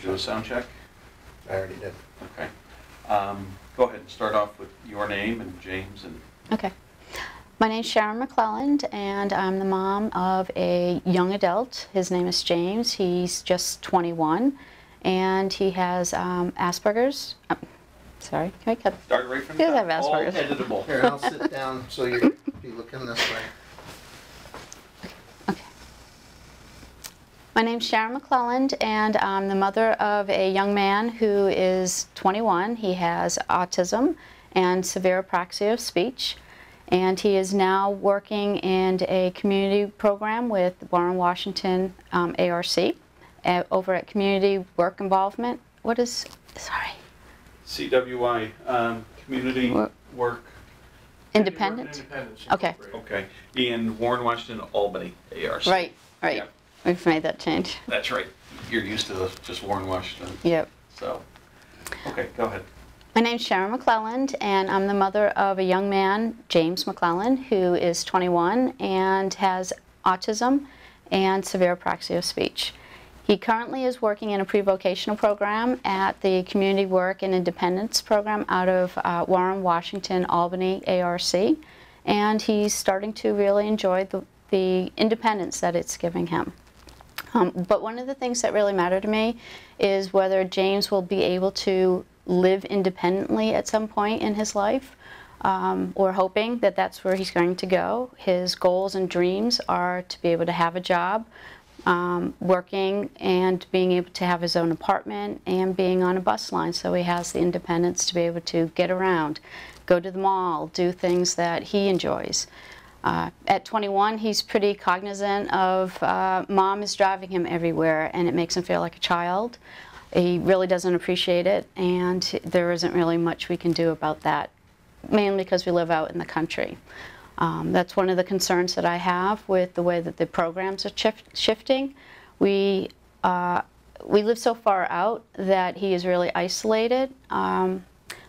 Do a sound check? I already did. Okay. Go ahead and start off with your name and James. And Okay. My name's Sharon McClelland, and I'm the mom of a young adult. His name is James. He's just 21, and he has Asperger's. Sorry, can I cut? Start right from He the does top. have All Asperger's. editable. Here, I'll sit down so you're be looking this way. Okay. My name's Sharon McClelland, and I'm the mother of a young man who is 21. He has autism and severe apraxia of speech, and he is now working in a community program with Warren Washington ARC over at Community Work Involvement. What is, sorry? CWI, Community Work. Independent? Okay. Okay. In Warren, Washington, Albany, ARC. Right, right. Yeah. We've made that change. That's right. You're used to just Warren, Washington. Yep. So, okay, go ahead. My name's Sharon McClelland, and I'm the mother of a young man, James McClelland, who is 21 and has autism and severe apraxia of speech. He currently is working in a pre-vocational program at the Community Work and Independence program out of Warren, Washington, Albany, ARC, and he's starting to really enjoy the independence that it's giving him. But one of the things that really matter to me is whether James will be able to live independently at some point in his life. We're hoping that that's where he's going to go. His goals and dreams are to be able to have a job, working and being able to have his own apartment and being on a bus line, so he has the independence to be able to get around, go to the mall, do things that he enjoys. At 21, he's pretty cognizant of mom is driving him everywhere, and it makes him feel like a child. He really doesn't appreciate it, and there isn't really much we can do about that, mainly because we live out in the country. That's one of the concerns that I have with the way that the programs are shifting. We live so far out that he is really isolated. One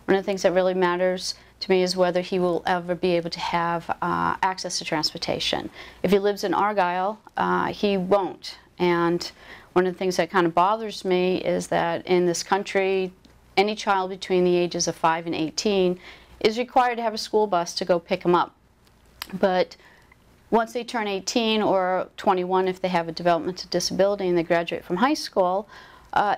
of the things that really matters to me is whether he will ever be able to have access to transportation. If he lives in Argyle, he won't. And one of the things that kind of bothers me is that in this country, any child between the ages of 5 and 18 is required to have a school bus to go pick him up. But once they turn 18 or 21 if they have a developmental disability and they graduate from high school,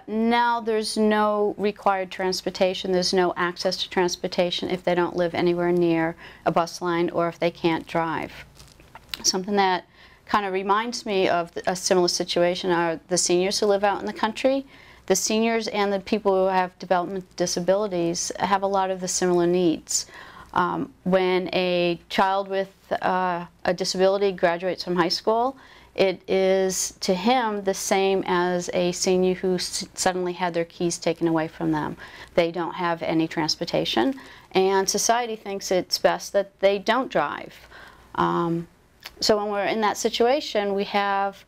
now there's no required transportation, there's no access to transportation if they don't live anywhere near a bus line or if they can't drive. Something that kind of reminds me of a similar situation are the seniors who live out in the country. The seniors and the people who have developmental disabilities have a lot of the similar needs. When a child with a disability graduates from high school, it is to him the same as a senior who suddenly had their keys taken away from them. They don't have any transportation, and society thinks it's best that they don't drive. So when we're in that situation, we have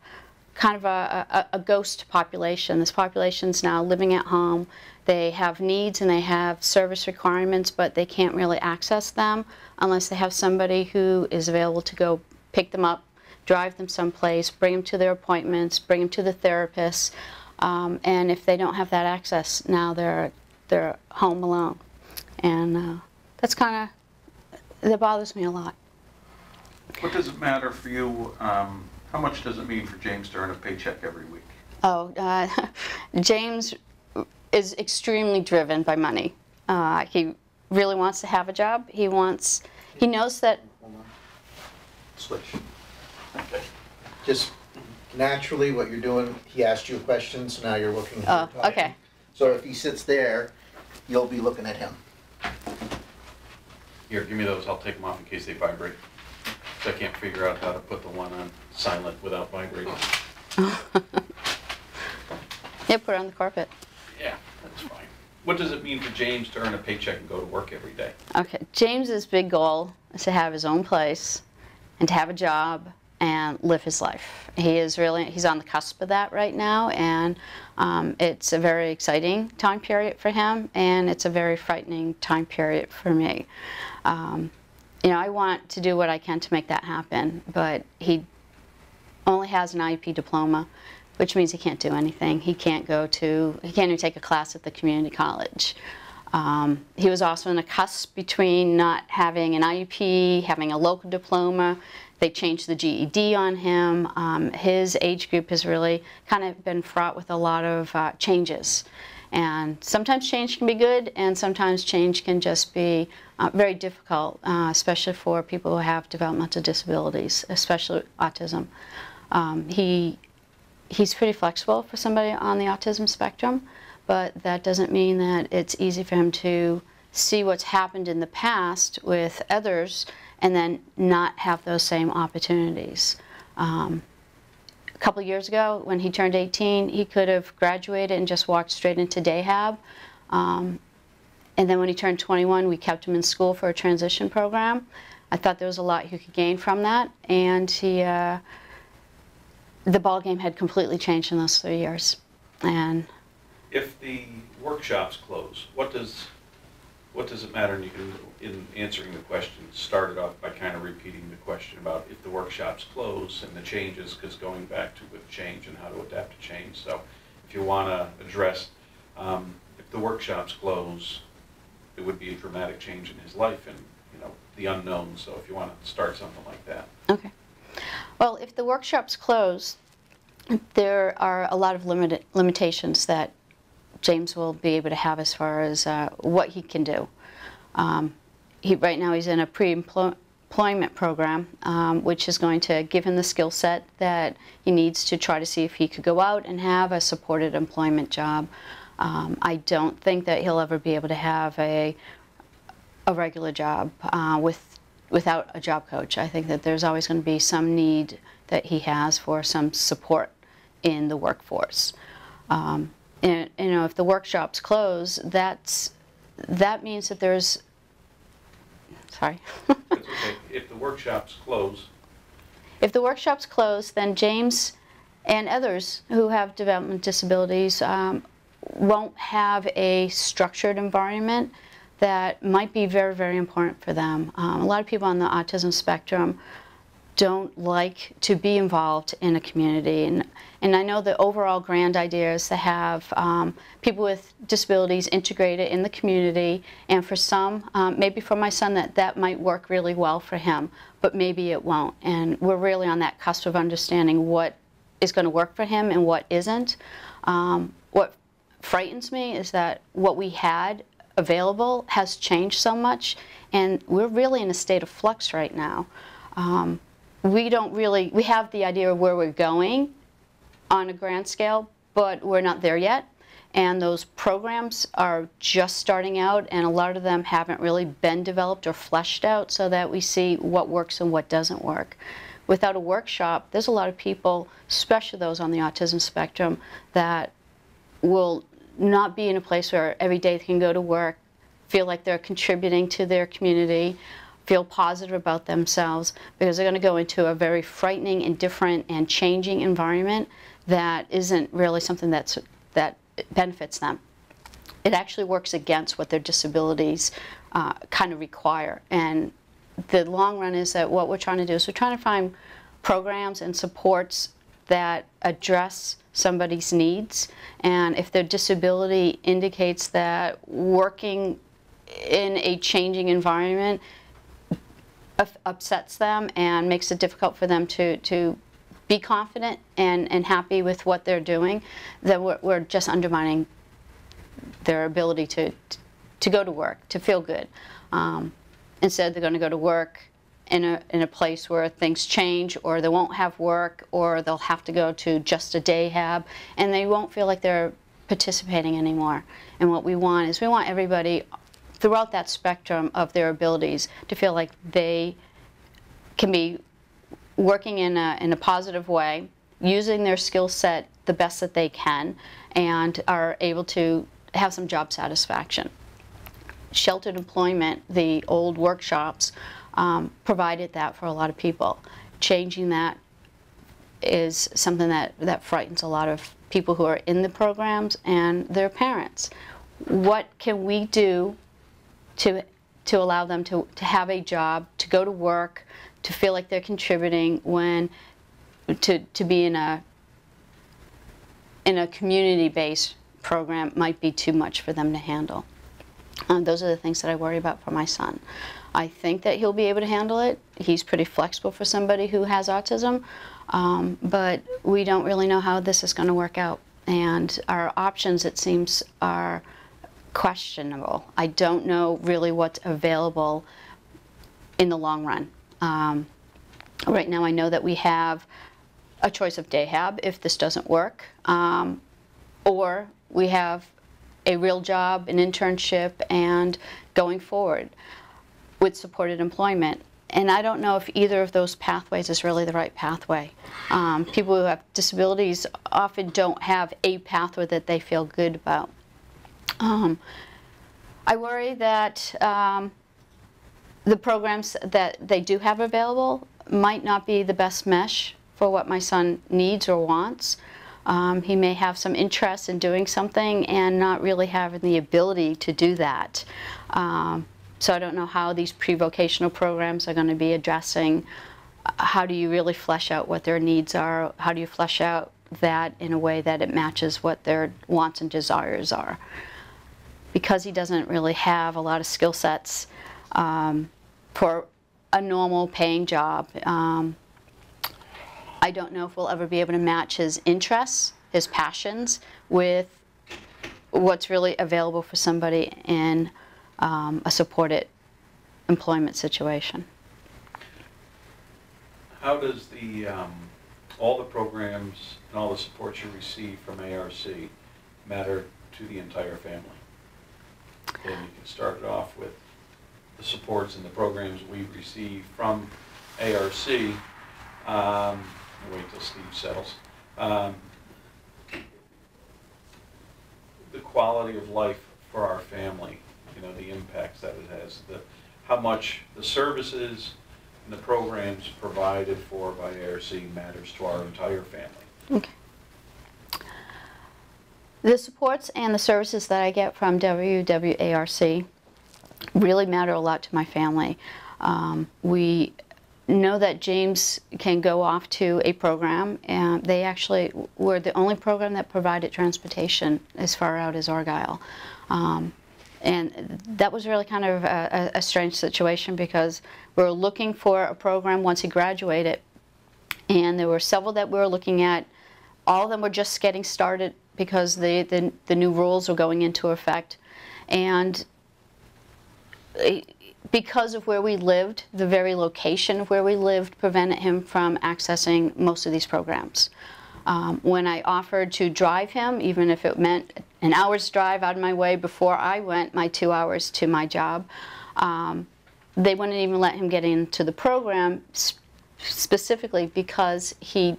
kind of a ghost population. This population's now living at home. They have needs and they have service requirements, but they can't really access them unless they have somebody who is available to go pick them up, drive them someplace, bring them to their appointments, bring them to the therapist. And if they don't have that access, now they're home alone. And that's kind of, that bothers me a lot. What does it matter for you? How much does it mean for James to earn a paycheck every week? Oh, James is extremely driven by money. He really wants to have a job. He knows that. Hold on. Switch. Okay. Just naturally what you're doing, he asked you a question, so now you're looking at him. Okay. So if he sits there, you'll be looking at him. Here, give me those. I'll take them off in case they vibrate. I can't figure out how to put the one on silent without vibrating. Yeah, put it on the carpet. Yeah, that's fine. What does it mean for James to earn a paycheck and go to work every day? Okay, James's big goal is to have his own place and to have a job and live his life. He's on the cusp of that right now, and it's a very exciting time period for him, and it's a very frightening time period for me. You know, I want to do what I can to make that happen, but he only has an IEP diploma. which means he can't do anything. He can't even take a class at the community college. He was also on a cusp between not having an IUP, having a local diploma. They changed the GED on him. His age group has really kind of been fraught with a lot of changes. And sometimes change can be good, and sometimes change can just be very difficult, especially for people who have developmental disabilities, especially autism. He's pretty flexible for somebody on the autism spectrum, but that doesn't mean that it's easy for him to see what's happened in the past with others and then not have those same opportunities. A couple of years ago, when he turned 18, he could have graduated and just walked straight into Dayhab. And then when he turned 21, we kept him in school for a transition program. I thought there was a lot he could gain from that, and the ball game had completely changed in those 3 years. And if the workshops close, what does it matter? And you can, in answering the question, start it off by kind of repeating the question about if the workshops close and the changes, because going back to with change and how to adapt to change. So if you want to address, if the workshops close, it would be a dramatic change in his life and, you know, the unknown. So if you want to start something like that. okay. Well, if the workshops close, there are a lot of limitations that James will be able to have as far as what he can do. Right now he's in a pre-employment program, which is going to give him the skill set that he needs to try to see if he could go out and have a supported employment job. I don't think that he'll ever be able to have a regular job without a job coach. I think that there's always going to be some need that he has for some support in the workforce. And, you know, if the workshops close, that means that there's, sorry. That's okay. If the workshops close. If the workshops close, then James and others who have developmental disabilities won't have a structured environment that might be very, very important for them. A lot of people on the autism spectrum don't like to be involved in a community. And I know the overall grand idea is to have people with disabilities integrated in the community, and for some, maybe for my son, that might work really well for him, but maybe it won't. And we're really on that cusp of understanding what is going to work for him and what isn't. What frightens me is that what we had available has changed so much, and we're really in a state of flux right now. We have the idea of where we're going on a grand scale, but we're not there yet. And those programs are just starting out, and a lot of them haven't really been developed or fleshed out so that we see what works and what doesn't work. Without a workshop, there's a lot of people, especially those on the autism spectrum, that will not be in a place where every day they can go to work, feel like they're contributing to their community, feel positive about themselves, because they're going to go into a very frightening and different and changing environment that isn't really something that benefits them. It actually works against what their disabilities kind of require. And the long run is that what we're trying to do is we're trying to find programs and supports that address somebody's needs. And if their disability indicates that working in a changing environment upsets them and makes it difficult for them to be confident and happy with what they're doing, then we're just undermining their ability to go to work, to feel good. Instead, they're going to go to work in a place where things change, or they won't have work, or they'll have to go to just a Dayhab, and they won't feel like they're participating anymore. And what we want is we want everybody throughout that spectrum of their abilities to feel like they can be working in a positive way, using their skill set the best that they can, and are able to have some job satisfaction. Sheltered employment, the old workshops, provided that for a lot of people. Changing that is something that frightens a lot of people who are in the programs and their parents. What can we do to allow them to have a job, to go to work, to feel like they're contributing, when to be in in a community-based program might be too much for them to handle. Those are the things that I worry about for my son. I think that he'll be able to handle it. He's pretty flexible for somebody who has autism, but we don't really know how this is going to work out. And our options, it seems, are questionable. I don't know really what's available in the long run. Right now I know that we have a choice of dayhab if this doesn't work, or we have a real job, an internship, and going forward with supported employment. And I don't know if either of those pathways is really the right pathway. People who have disabilities often don't have a pathway that they feel good about. I worry that the programs that they do have available might not be the best mesh for what my son needs or wants. He may have some interest in doing something and not really having the ability to do that. So I don't know how these pre-vocational programs are going to be addressing how do you really flesh out what their needs are, how do you flesh out that in a way that it matches what their wants and desires are. Because he doesn't really have a lot of skill sets for a normal paying job, I don't know if we'll ever be able to match his interests, his passions, with what's really available for somebody in a supported employment situation. How does all the programs and all the support you receive from ARC matter to the entire family? And you can start it off with the supports and the programs we receive from ARC. Wait till Steve settles. The quality of life for our family, you know, the impacts that it has, how much the services and the programs provided for by ARC matters to our entire family. Okay. The supports and the services that I get from WWARC really matter a lot to my family. We know that James can go off to a program, and they actually were the only program that provided transportation as far out as Argyle. And that was really kind of a strange situation because we were looking for a program once he graduated, and there were several that we were looking at. All of them were just getting started because the new rules were going into effect. And because of where we lived, the very location of where we lived prevented him from accessing most of these programs. When I offered to drive him, even if it meant an hour's drive out of my way before I went my 2 hours to my job, they wouldn't even let him get into the program specifically because he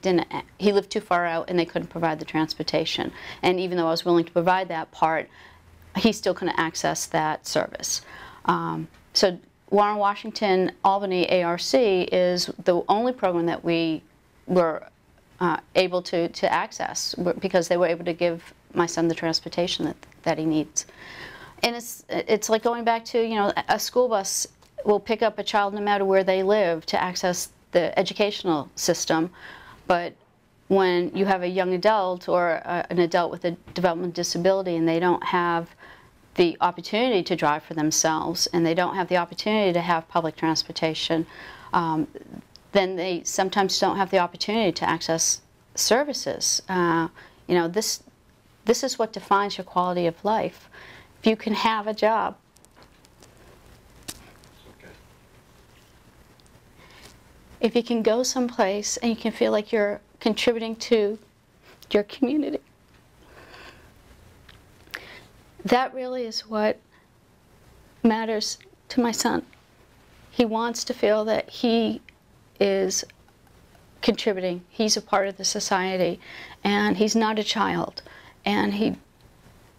lived too far out and they couldn't provide the transportation. And even though I was willing to provide that part, he still couldn't access that service. So Warren Washington Albany ARC is the only program that we were able to access because they were able to give my son the transportation that he needs. And it's like going back to, you know, a school bus will pick up a child no matter where they live to access the educational system, but when you have a young adult or an adult with a developmental disability and they don't have the opportunity to drive for themselves and they don't have the opportunity to have public transportation, then they sometimes don't have the opportunity to access services. You know, this is what defines your quality of life. If you can have a job. Okay. If you can go someplace and you can feel like you're contributing to your community. That really is what matters to my son. He wants to feel that he is contributing. He's a part of the society, and he's not a child. And he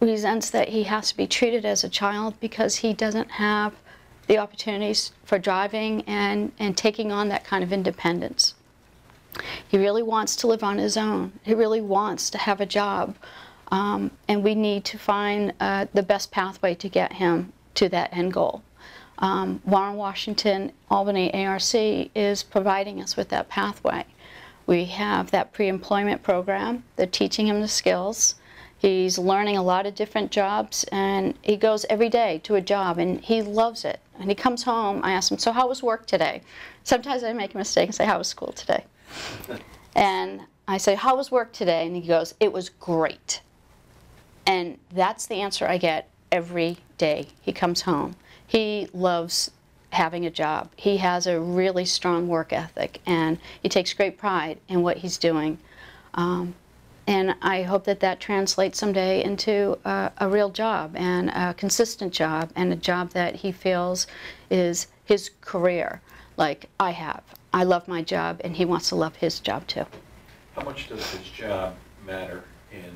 resents that he has to be treated as a child because he doesn't have the opportunities for driving and taking on that kind of independence. He really wants to live on his own. He really wants to have a job. And we need to find the best pathway to get him to that end goal. Warren Washington Albany ARC is providing us with that pathway. We have that pre-employment program. They're teaching him the skills. He's learning a lot of different jobs, and he goes every day to a job, and he loves it. And he comes home, I ask him, so how was work today? Sometimes I make a mistake and say, how was school today? And I say, how was work today? And he goes, it was great. And that's the answer I get every day he comes home. He loves having a job. He has a really strong work ethic, and he takes great pride in what he's doing. And I hope that that translates someday into a real job, and a consistent job, and a job that he feels is his career, like I have. I love my job, and he wants to love his job too. How much does his job matter in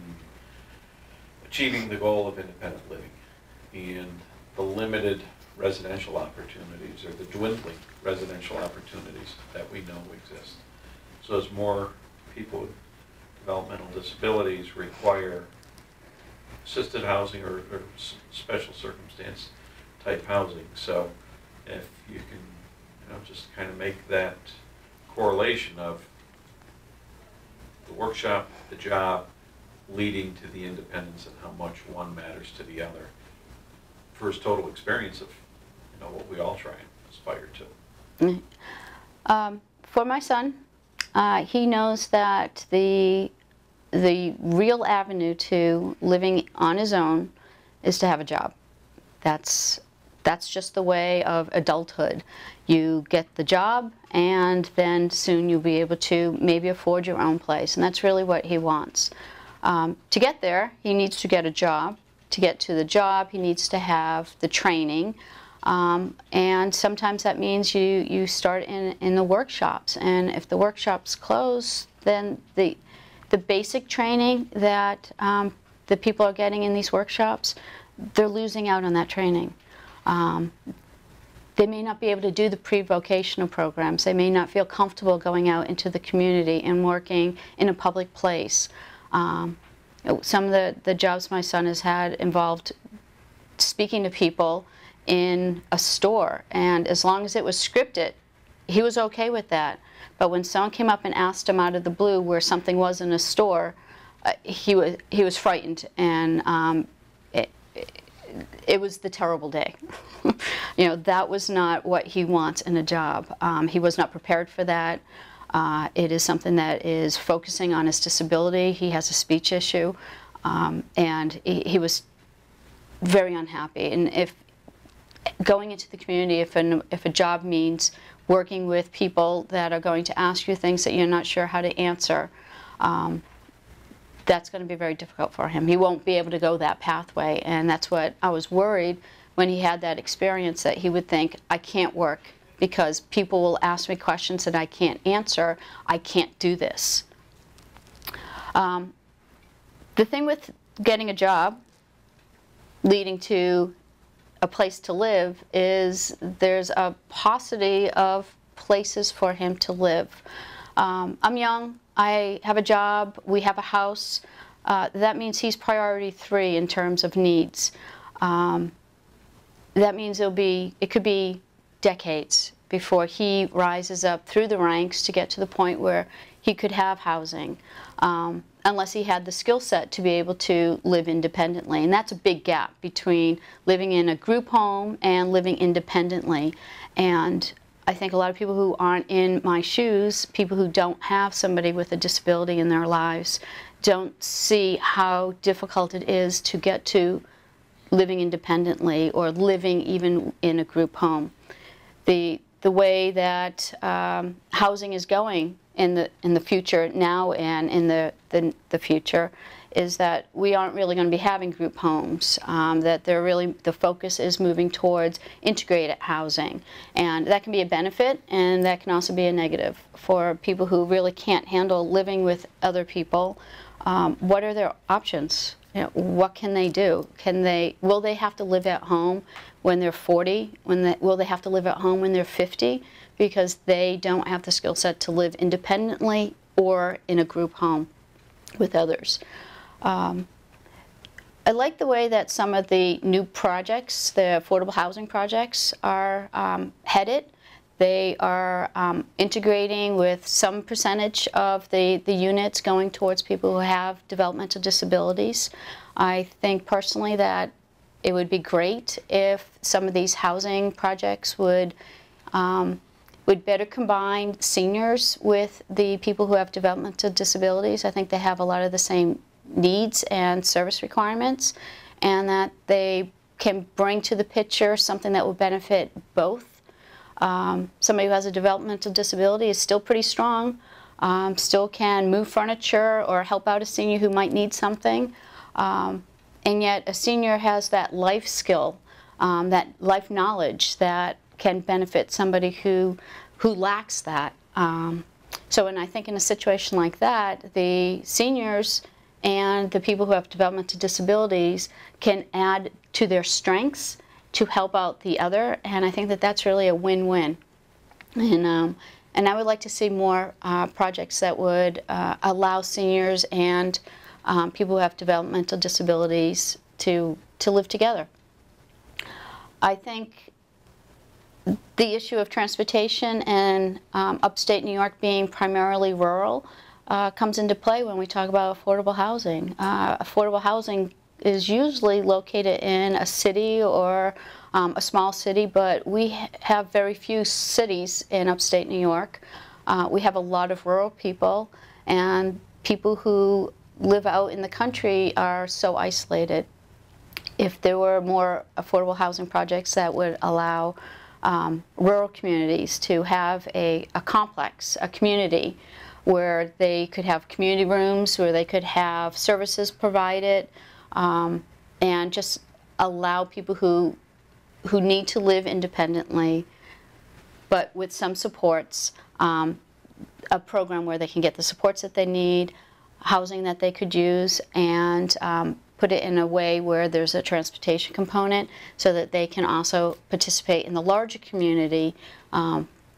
achieving the goal of independent living and the limited residential opportunities, or the dwindling residential opportunities that we know exist? So as more people with developmental disabilities require assisted housing or special circumstance type housing. So if you can, just kind of make that correlation of the workshop, the job, leading to the independence, and how much one matters to the other for his total experience of, what we all try and aspire to. For my son, he knows that the real avenue to living on his own is to have a job. That's just the way of adulthood. You get the job, and then soon you'll be able to maybe afford your own place, and that's really what he wants. To get there, he needs to get a job. To get to the job, he needs to have the training. And sometimes that means you start in the workshops, and if the workshops close, then the basic training that the people are getting in these workshops, they're losing out on that training. They may not be able to do the pre-vocational programs. They may not feel comfortable going out into the community and working in a public place. Some of the jobs my son has had involved speaking to people in a store, and as long as it was scripted, he was okay with that. But when someone came up and asked him out of the blue where something was in a store, he was frightened, and it was the terrible day. That was not what he wants in a job. He was not prepared for that. It is something that is focusing on his disability. He has a speech issue, and he was very unhappy. And if going into the community, if a job means working with people that are going to ask you things that you're not sure how to answer, that's going to be very difficult for him. He won't be able to go that pathway, and that's what I was worried when he had that experience, that he would think, I can't work because people will ask me questions that I can't answer. I can't do this. The thing with getting a job leading to a place to live is there's a paucity of places for him to live. I'm young, I have a job, we have a house. That means he's priority 3 in terms of needs. That means it could be decades before he rises up through the ranks to get to the point where he could have housing, unless he had the skill set to be able to live independently. And that's a big gap between living in a group home and living independently. And I think a lot of people who aren't in my shoes, people who don't have somebody with a disability in their lives, don't see how difficult it is to get to living independently or living even in a group home. The way that housing is going in the future now and in the future is that we aren't really going to be having group homes, that the focus is moving towards integrated housing. And that can be a benefit, and that can also be a negative for people who really can't handle living with other people. What are their options? What can they do? Will they have to live at home when they're 40? Will they have to live at home when they're 50? Because they don't have the skill set to live independently or in a group home with others. I like the way that some of the new projects, the affordable housing projects, are headed. They are integrating with some percentage of the units going towards people who have developmental disabilities. I think personally that it would be great if some of these housing projects would better combine seniors with the people who have developmental disabilities. I think they have a lot of the same needs and service requirements, and that they can bring to the picture something that will benefit both. Somebody who has a developmental disability is still pretty strong, still can move furniture or help out a senior who might need something, and yet a senior has that life skill, that life knowledge that can benefit somebody who lacks that. So when I think in a situation like that, the seniors and the people who have developmental disabilities can add to their strengths to help out the other, and I think that that's really a win-win. And I would like to see more projects that would allow seniors and people who have developmental disabilities to live together. I think the issue of transportation and upstate New York being primarily rural comes into play when we talk about affordable housing. Affordable housing is usually located in a city or a small city, but we have very few cities in upstate New York. We have a lot of rural people, and people who live out in the country are so isolated. If there were more affordable housing projects that would allow rural communities to have a complex, a community, where they could have community rooms, where they could have services provided, and just allow people who need to live independently, but with some supports, a program where they can get the supports that they need, housing that they could use, and put it in a way where there's a transportation component so that they can also participate in the larger community,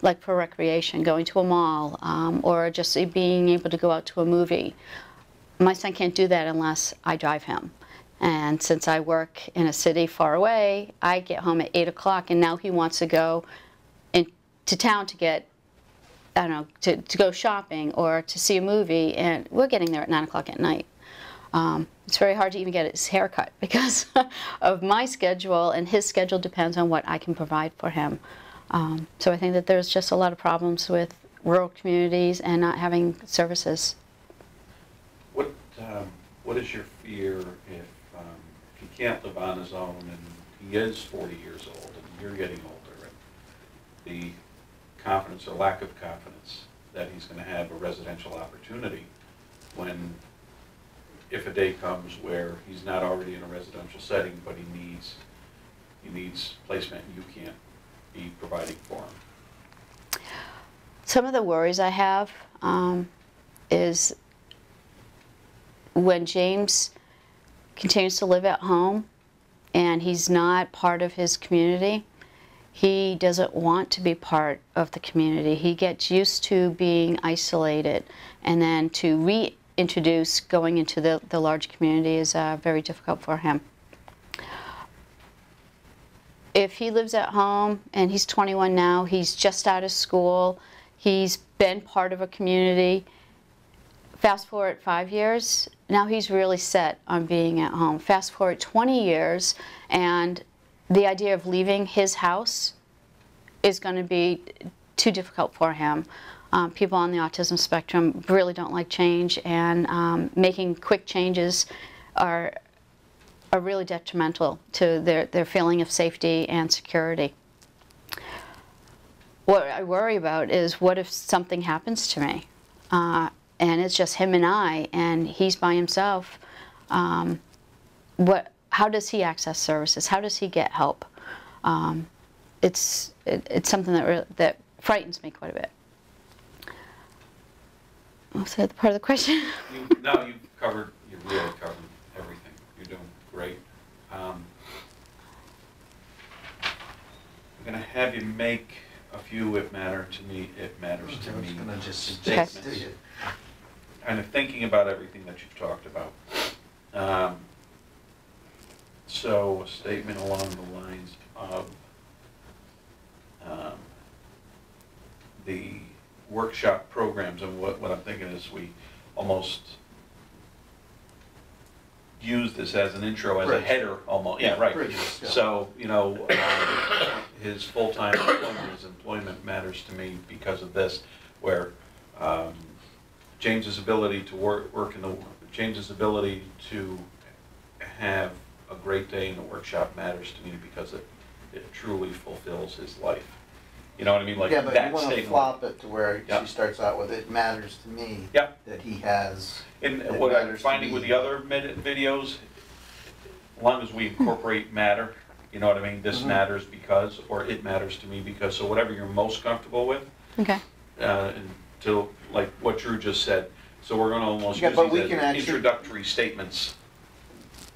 like for recreation, going to a mall, or just being able to go out to a movie. My son can't do that unless I drive him. And since I work in a city far away, I get home at 8 o'clock, and now he wants to go to town to get, I don't know, to go shopping or to see a movie, and we're getting there at 9 o'clock at night. It's very hard to even get his hair cut because of my schedule, and his schedule depends on what I can provide for him. So I think that there's just a lot of problems with rural communities and not having services. What is your fear if he can't live on his own and he is 40 years old and you're getting older, and the confidence or lack of confidence that he's going to have a residential opportunity when, if a day comes where he's not already in a residential setting, but he needs placement and you can't be providing for him? Some of the worries I have is when James continues to live at home and he's not part of his community, he doesn't want to be part of the community. He gets used to being isolated, and then to reintroduce going into the large community is very difficult for him. If he lives at home and he's 21 now, he's just out of school, he's been part of a community, fast forward 5 years, now he's really set on being at home. Fast forward 20 years, and the idea of leaving his house is going to be too difficult for him. People on the autism spectrum really don't like change, and making quick changes are really detrimental to their feeling of safety and security. What I worry about is, what if something happens to me? And it's just him and I, and he's by himself. How does he access services? How does he get help? It's something that frightens me quite a bit. Was that part of the question? You really covered everything. You're doing great. I'm going to have you make a few "It matters to me" statements. Okay. Kind of thinking about everything that you've talked about. So a statement along the lines of, the workshop programs, and what I'm thinking is we almost use this as an intro, as a Bridge. header almost, yeah, right. Bridges, yeah. So, you know, his full-time employment, his employment matters to me because of this, where James's ability to work in the, James's ability to have a great day in the workshop matters to me because it truly fulfills his life. You know what I mean? Like Yeah, but that you wanna statement. flop it to where Yeah. she starts out with, it matters to me Yeah. that he has. And it what I'm matters to finding me. with the other videos, as long as we incorporate matter, you know what I mean? This Mhm. matters because, or it matters to me because, so whatever you're most comfortable with, Okay. until, like what Drew just said, so we're gonna almost Yeah, use but we these can as actually- introducting statements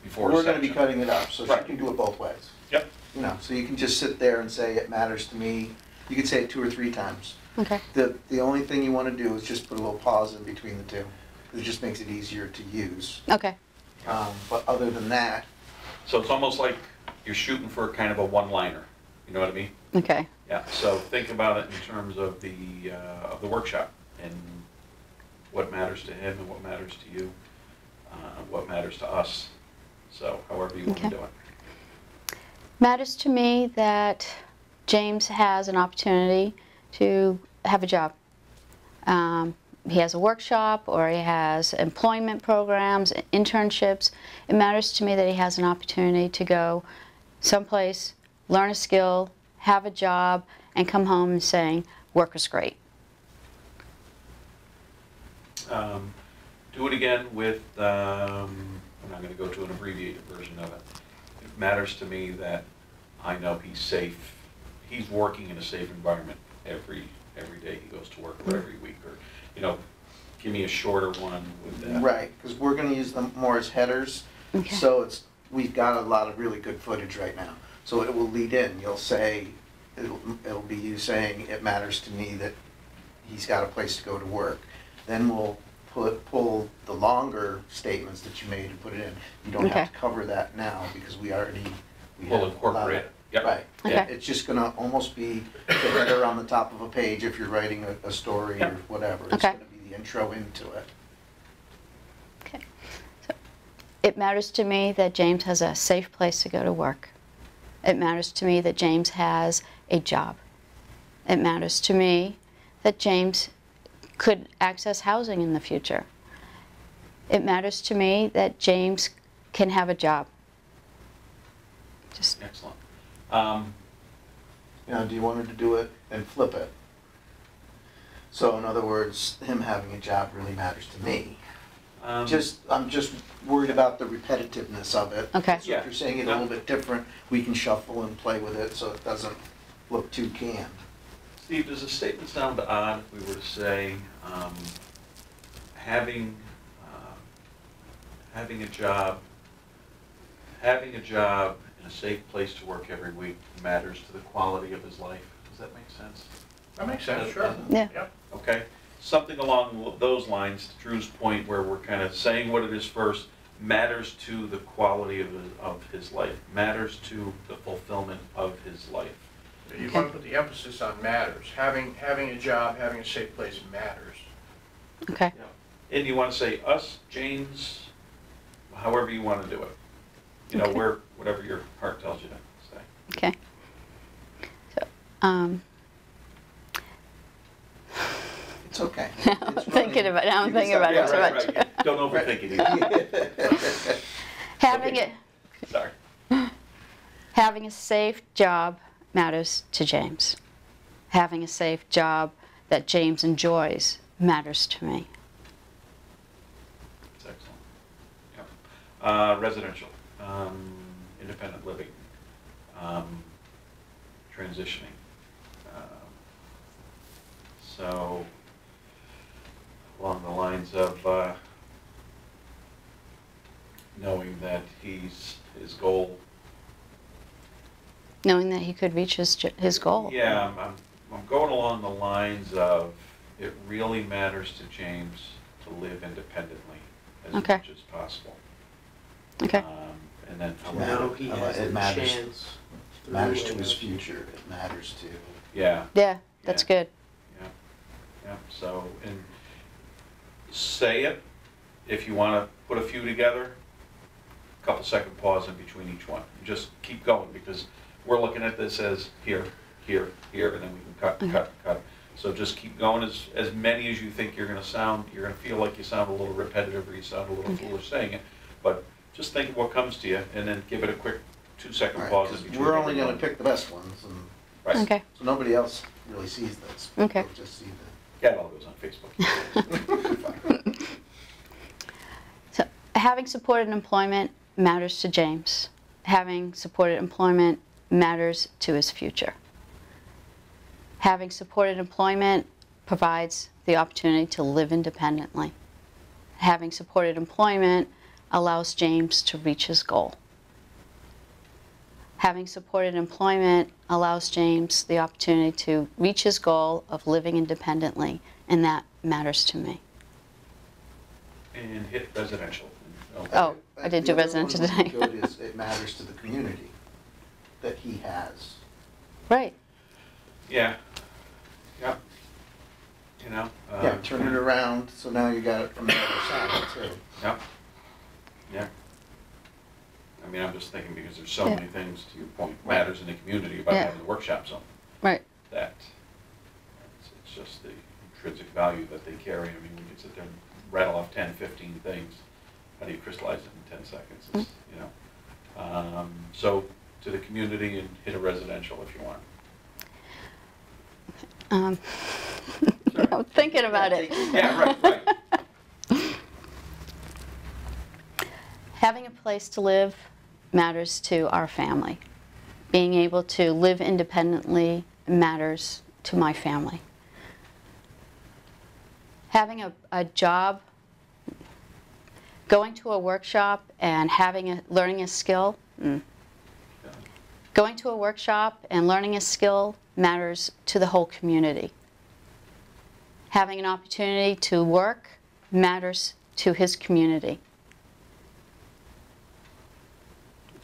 before a We're gonna be section. cutting it up, so she Right. can do it both ways. Yep, You know, so you can just sit there and say, it matters to me. You could say it 2 or 3 times. Okay. The only thing you wanna do is just put a little pause in between the two. It just makes it easier to use. Okay. But other than that, so it's almost like you're shooting for kind of a one-liner, you know what I mean? Okay. Yeah, so think about it in terms of the workshop and what matters to him and what matters to you, what matters to us. So however you want to Okay. do it. Matters to me that James has an opportunity to have a job. He has a workshop, or he has employment programs, internships. It matters to me that he has an opportunity to go someplace, learn a skill, have a job, and come home and saying, work was great. Do it again with, I'm not going to go to an abbreviated version of it. It matters to me that I know he's safe. He's working in a safe environment every day he goes to work, or every week, or, you know, give me a shorter one with that. right, because we're gonna use them more as headers. Okay. So we've got a lot of really good footage right now. So it will lead in, you'll say, it'll be you saying, it matters to me that he's got a place to go to work. Then we'll pull the longer statements that you made and put it in. You don't have Okay. to cover that now because we We'll have incorporate it. Yep. Right. Okay. It's just gonna almost be the header on the top of a page if you're writing a story or Yep. whatever. It's Okay. gonna be the intro into it. Okay. So, it matters to me that James has a safe place to go to work. It matters to me that James has a job. It matters to me that James could access housing in the future. It matters to me that James can have a job. Just, Excellent. Now, do you want her to do it and flip it? So in other words, him having a job really matters to me. I'm just worried about the repetitiveness of it. Okay. So if you're saying it a little bit different, we can shuffle and play with it so it doesn't look too canned. Steve, does a statement sound odd if we were to say, having a job in a safe place to work every week matters to the quality of his life? Does that make sense? That makes sense, sure. yeah. Yep. Okay, something along those lines, to Drew's point, where we're kind of saying what it is first, matters to the quality of his life, matters to the fulfillment of his life. You want to put the emphasis on matters. Having a job, having a safe place matters. Okay. And you want to say us, James, however you want to do it. You know, Okay. whatever your heart tells you to say. Okay. So, It's okay. I'm thinking about it. I'm You can thinking about it stop- too much. Right. Don't overthink it either. Having Okay. it. Sorry. Having a safe job matters to James. Having a safe job that James enjoys matters to me. That's excellent. Yep. Residential, independent living, transitioning. So, along the lines of knowing that his goal. Knowing that he could reach his goal. Yeah, I'm going along the lines of, it really matters to James to live independently as Okay. much as possible. Okay. And then, Now he has It a matters. chance. It matters to his future, it matters to, yeah, Yeah, that's Yeah. good. yeah. Yeah, so, and say it, if you wanna put a few together, couple second pause in between each one. Just keep going, because we're looking at this as here, here, here, and then we can cut, cut, cut. So just keep going, as many as you think you're gonna sound, you're gonna feel like you sound a little repetitive or you sound a little foolish saying it, but just think of what comes to you and then give it a quick 2-second Right, pause in 'cause between. we're only every gonna one. pick the best ones, and Right. Okay. so nobody else really sees this. Okay. They'll just see the. Yeah, it all goes on Facebook. So, having supported employment matters to James. Having supported employment matters to his future. Having supported employment provides the opportunity to live independently. Having supported employment allows James to reach his goal. Having supported employment allows James the opportunity to reach his goal of living independently, and that matters to me. And hit residential. Oh, I did do The other residential one would be today. good is it matters to the community that he has. Right. Yeah, yeah. You know? Yeah, turn it around, so now you got it from the other side too. Yeah, yeah. I mean, I'm just thinking because there's so Yeah. many things, to your point, matters in the community about Yeah. having the workshop zone, Right. that it's just the intrinsic value that they carry. I mean, we could sit there and rattle off 10, 15 things. How do you crystallize it in 10 seconds? It's, you know. So to the community and hit a residential if you want. Sorry. I'm thinking about it. Yeah, right, right. Having a place to live matters to our family. Being able to live independently matters to my family. Having a job, going to a workshop and learning a skill, going to a workshop and learning a skill matters to the whole community. Having an opportunity to work matters to his community.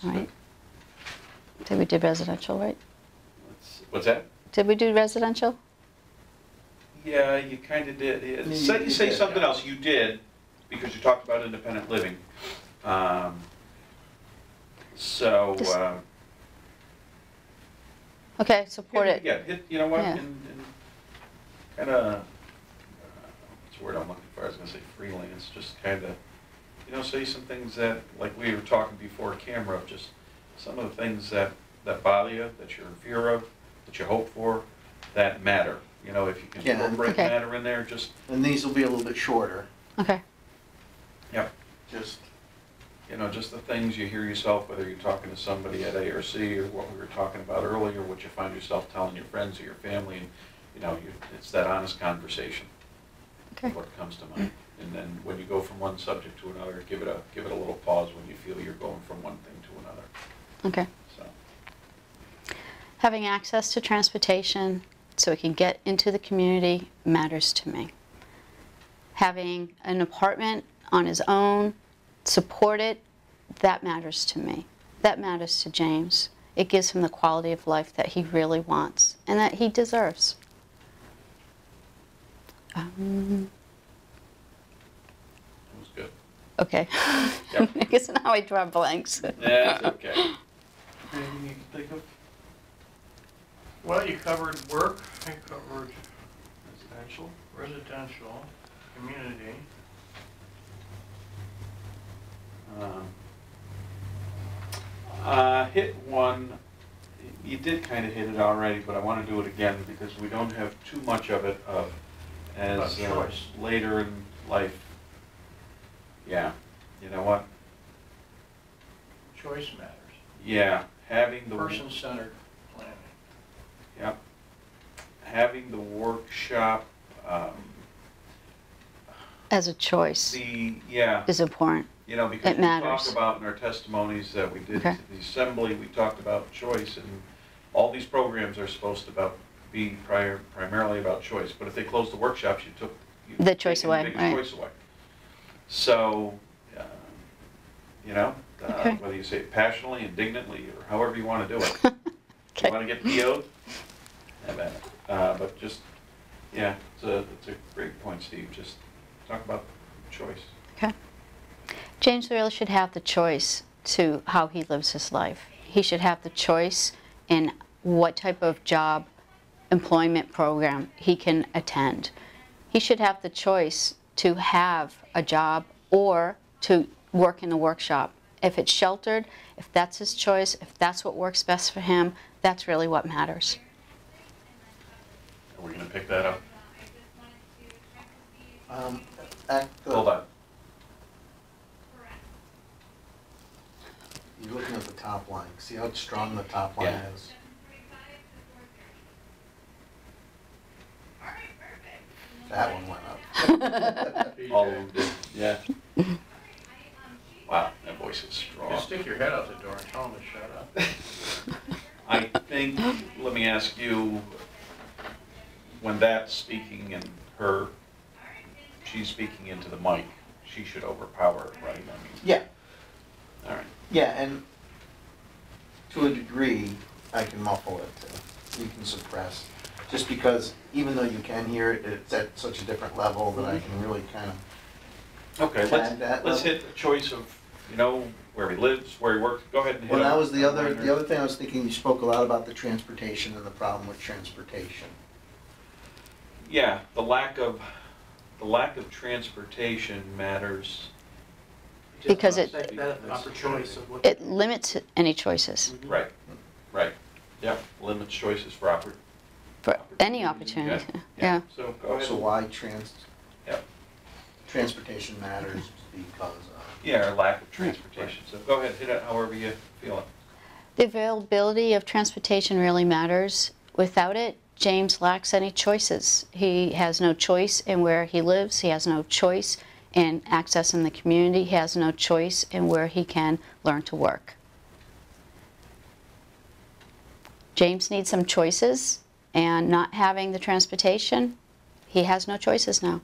Right? Did we do residential, right? What's that? Did we do residential? Yeah, you kind of did. Yeah, Say you say did, something yeah. else. You did, because you talked about independent living. So, Just- Okay, support it. Yeah, you know what, Yeah. and kind of, what's the word I'm looking for? I was going to say freelance, just kind of, you know, say some things that, like we were talking before camera, just some of the things that bother you, that you're in fear of, that you hope for, that matter. You know, if you can Yeah. incorporate Okay. matter in there, just, And these will be a little bit shorter, Okay. yep. just, You know, just the things you hear yourself, whether you're talking to somebody at ARC or what we were talking about earlier, what you find yourself telling your friends or your family, and, you know, it's that honest conversation. Okay. What comes to mind. And then when you go from one subject to another, give it a little pause when you feel you're going from one thing to another, Okay. so. Having access to transportation so he can get into the community matters to me. Having an apartment on his own, support it, that matters to me. That matters to James. It gives him the quality of life that he really wants and that he deserves. That was good. Okay. Yep. I guess now I draw blanks. That's okay. Anything you can think of? Well, you covered work, I covered Residential? residential, community. Hit one, you did kind of hit it already, but I want to do it again because we don't have too much of it as About choice. later in life. Yeah, you know what? Choice matters. Yeah, having the Person-centered planning. Yep. Having the workshop, As a choice yeah, is important. you know, because It we matters. talk about in our testimonies that we did Okay. to the assembly, we talked about choice, and all these programs are supposed to be primarily about choice. But if they close the workshops, you've The choice taken the away, biggest right. choice away. So, you know, Okay. whether you say it passionately, indignantly, or however you want to do it. Okay. You want to get PO'd? Have at it. But just Yeah, it's a great point, Steve. Just talk about choice. Okay. James really should have the choice to how he lives his life. He should have the choice in what type of job employment program he can attend. He should have the choice to have a job or to work in a workshop. If it's sheltered, if that's his choice, if that's what works best for him, that's really what matters. Are we going to pick that up? Hold on. You're looking at the top line. See how strong the top line Yeah. is? That one went up. All of them did. Yeah. Wow, that voice is strong. Just stick your head out the door and tell them to shut up. I think, let me ask you, when that's speaking and she's speaking into the mic, she should overpower it, right? I mean, Yeah, all right. yeah, and to a degree, I can muffle it too. You can suppress. Just because even though you can hear it, it's at such a different level that I can really kind of, Okay, Tag that let's level. hit the choice of, where he lives, where he works. Go ahead and hit well, that it. was the other thing I was thinking, you spoke a lot about the transportation and the problem with transportation. Yeah, the lack of transportation matters. Because it Proper choice of what. limits any choices Right, right. Yep, limits choices for for any opportunity. Yeah. So go ahead. So why Yep. transportation matters because of. Yeah, or lack of transportation. So go ahead, hit it however you feel it. The availability of transportation really matters. Without it, James lacks any choices. He has no choice in where he lives. He has no choice in accessing the community. He has no choice in where he can learn to work. James needs some choices, and not having the transportation, he has no choices now.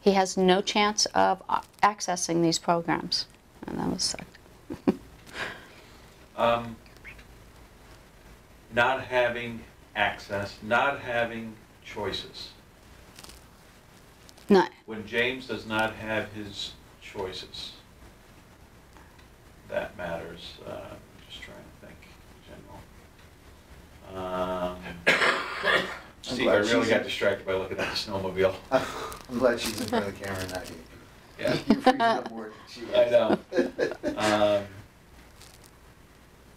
He has no chance of accessing these programs. And that was sucked. Not having access, not having choices. Not, When James does not have his choices, that matters. Just trying to think in general. Steve, I really got distracted by looking at the snowmobile. I'm glad she's in front of the camera and not you. Yeah. You're freezing up more than she is. I know.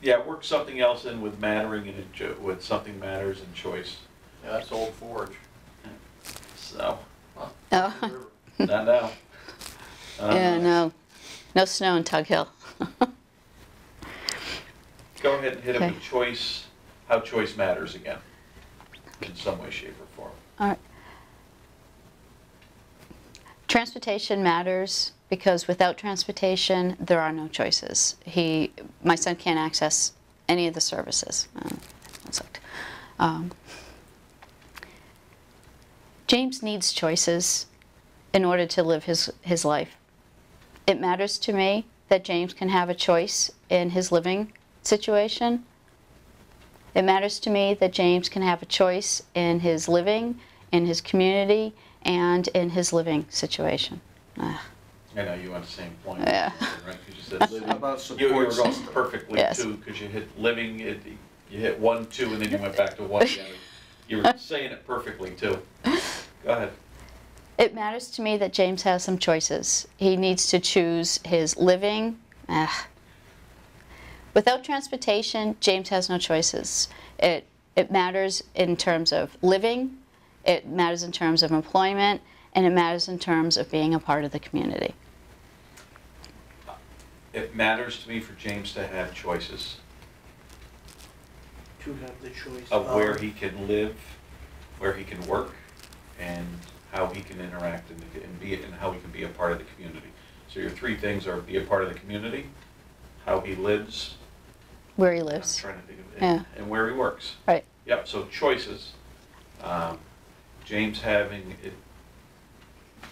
Yeah, work something else in with mattering and with something matters and choice. Yeah, that's Old Forge. So, oh, not now. yeah, no snow in Tug Hill. Go ahead and hit him Okay. with choice, how choice matters again, in some way, shape, or form. All right. Transportation matters because without transportation, there are no choices. My son can't access any of the services. That sucked. James needs choices in order to live his life. It matters to me that James can have a choice in his living situation. It matters to me that James can have a choice in his living, in his community, and in his living situation. I know you want the same point. Yeah. Right? 'Cause you said living. How about You were support going system? perfectly Yes. too, because you hit living, you hit 1, 2, and then you went back to 1 again. You were saying it perfectly too. Go ahead. It matters to me that James has some choices. He needs to choose his living. Without transportation, James has no choices. It matters in terms of living, it matters in terms of employment, and it matters in terms of being a part of the community. It matters to me for James to have choices To have the choice of where he can live, where he can work, and how he can interact and how he can be a part of the community. So your 3 things are be a part of the community, how he lives, Where he I'm lives. trying to think of it, Yeah. and where he works. Right. Yep, so choices. James having it,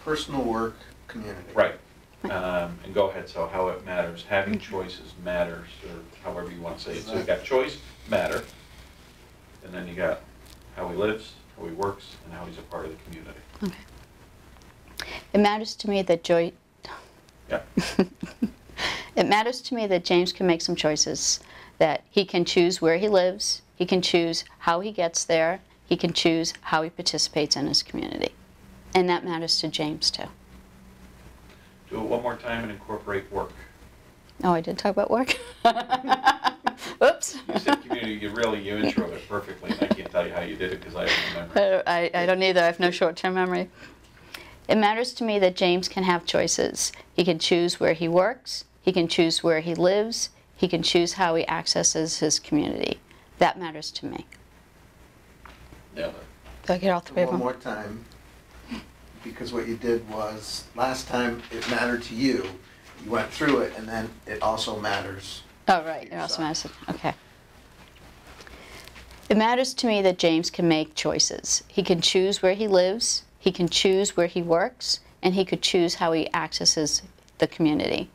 Personal work, community. right. And go ahead, so how it matters, having choices matters, or however you want to say it. So you got choice, matter, and then you got how he lives, how he works, and how he's a part of the community. Okay. It matters to me that Yep. It matters to me that James can make some choices, that he can choose where he lives, he can choose how he gets there, he can choose how he participates in his community. And that matters to James too. Do it one more time and incorporate work. Oh, I did talk about work? Oops. You said community, you introed it perfectly, and I can't tell you how you did it because I don't remember. I don't either. I have no short-term memory. It matters to me that James can have choices. He can choose where he works, he can choose where he lives, he can choose how he accesses his community. That matters to me. Yeah. Do I get all three of One them? more time, because what you did was, last time it mattered to you, you went through it, and then it also matters. Oh, right. It also matters. Okay. It matters to me that James can make choices. He can choose where he lives, he can choose where he works, and he could choose how he accesses the community.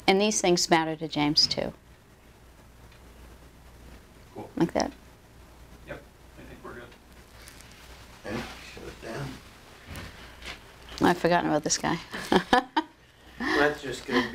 And these things matter to James too. Cool. Like that? Yep, I think we're good. Okay, shut it down. I've forgotten about this guy. That's just gonna be